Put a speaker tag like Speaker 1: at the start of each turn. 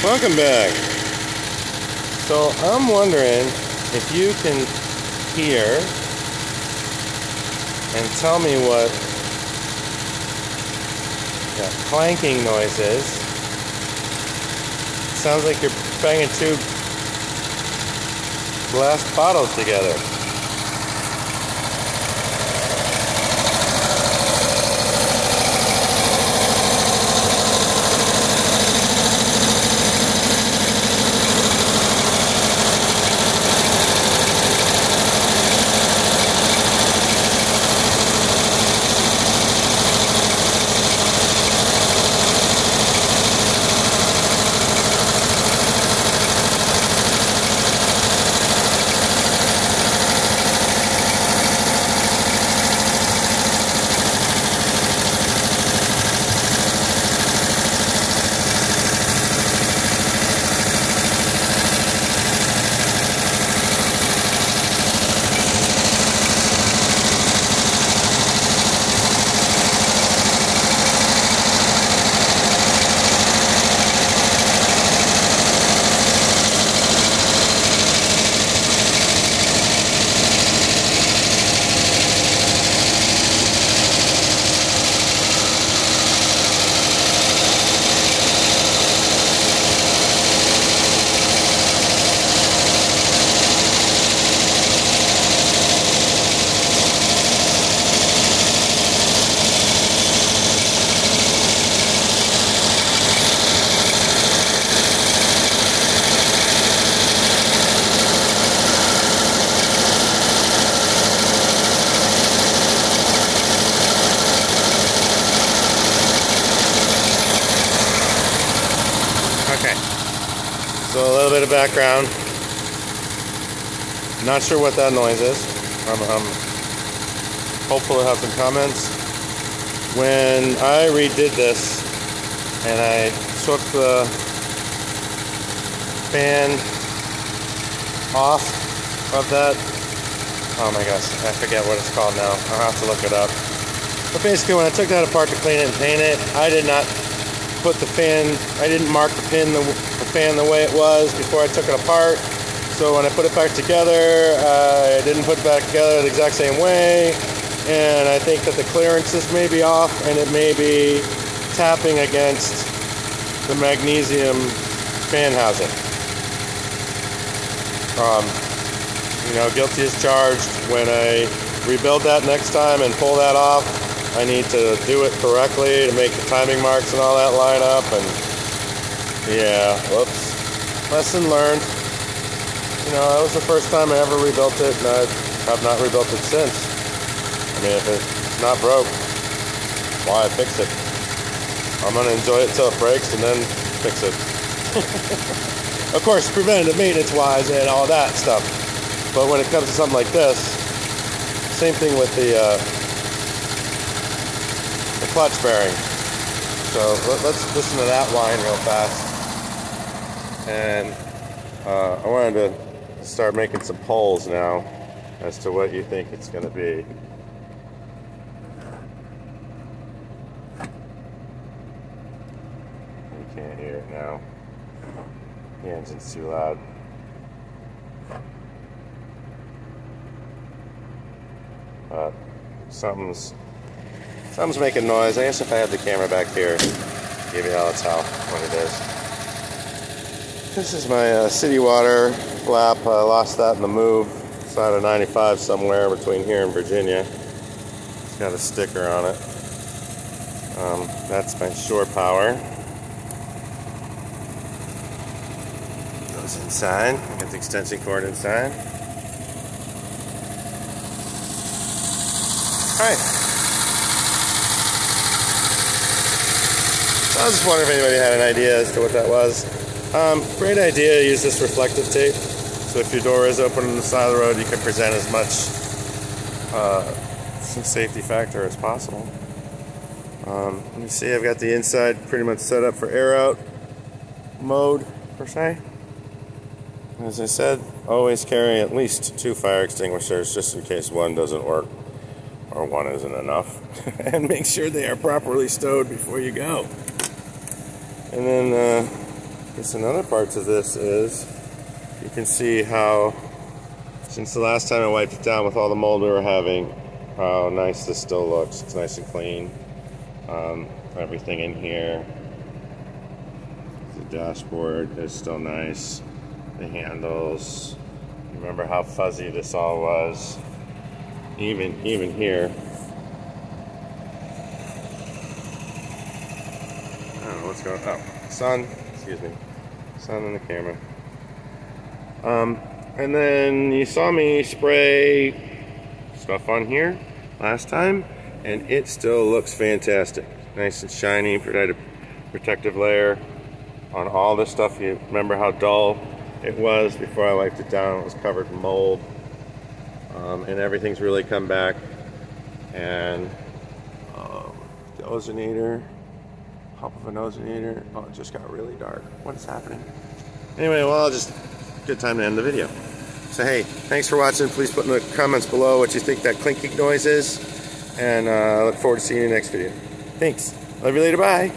Speaker 1: Welcome back. So I'm wondering if you can hear and tell me what that clanking noise is. It sounds like you're banging two glass bottles together. Okay, so a little bit of background. Not sure what that noise is. I'm hopeful to have some comments. When I redid this and I took the fan off of that, oh my gosh, I forget what it's called now. I'll have to look it up. But basically when I took that apart to clean it and paint it, I did not put the fan, I didn't mark the fan the way it was before I took it apart. So when I put it back together, I didn't put it back together the exact same way. And I think that the clearances may be off and it may be tapping against the magnesium fan housing. You know, guilty as charged. When I rebuild that next time and pull that off, I need to do it correctly to make the timing marks and all that line up, and yeah, whoops. Lesson learned. You know, that was the first time I ever rebuilt it, and I have not rebuilt it since. I mean, if it's not broke, why fix it? I'm going to enjoy it till it breaks and then fix it. Of course, preventative maintenance-wise and all that stuff. But when it comes to something like this, same thing with the clutch bearing. So let's listen to that whine real fast. And I wanted to start making some polls now as to what you think it's going to be. You can't hear it now. The engine's too loud. But something's making noise. I guess if I had the camera back here, maybe I'll tell what it is. This is my city water flap. I lost that in the move. It's out of 95 somewhere between here and Virginia. It's got a sticker on it. That's my shore power. Goes inside. I got the extension cord inside. Alright. So I was just wondering if anybody had an idea as to what that was. Great idea, use this reflective tape. So if your door is open on the side of the road, you can present as much safety factor as possible. Let me see, I've got the inside pretty much set up for air out mode, per se. As I said, always carry at least 2 fire extinguishers just in case one doesn't work or one isn't enough. And make sure they are properly stowed before you go. And then guess another part to this is you can see how, since the last time I wiped it down with all the mold we were having, how nice this still looks. It's nice and clean. Everything in here. The dashboard is still nice. The handles. Remember how fuzzy this all was. Even here. I don't know what's going on. Oh, sun. Excuse me. Sun in the camera. And then you saw me spray stuff on here last time, and it still looks fantastic. Nice and shiny, protective layer on all this stuff. You remember how dull it was before I wiped it down? It was covered in mold. And everything's really come back. And the ozonator, pop of an ozonator. Oh, it just got really dark. What is happening? Anyway, well, good time to end the video. So hey, thanks for watching. Please put in the comments below what you think that clinking noise is. And I look forward to seeing you in the next video. Thanks. Love you later. Bye.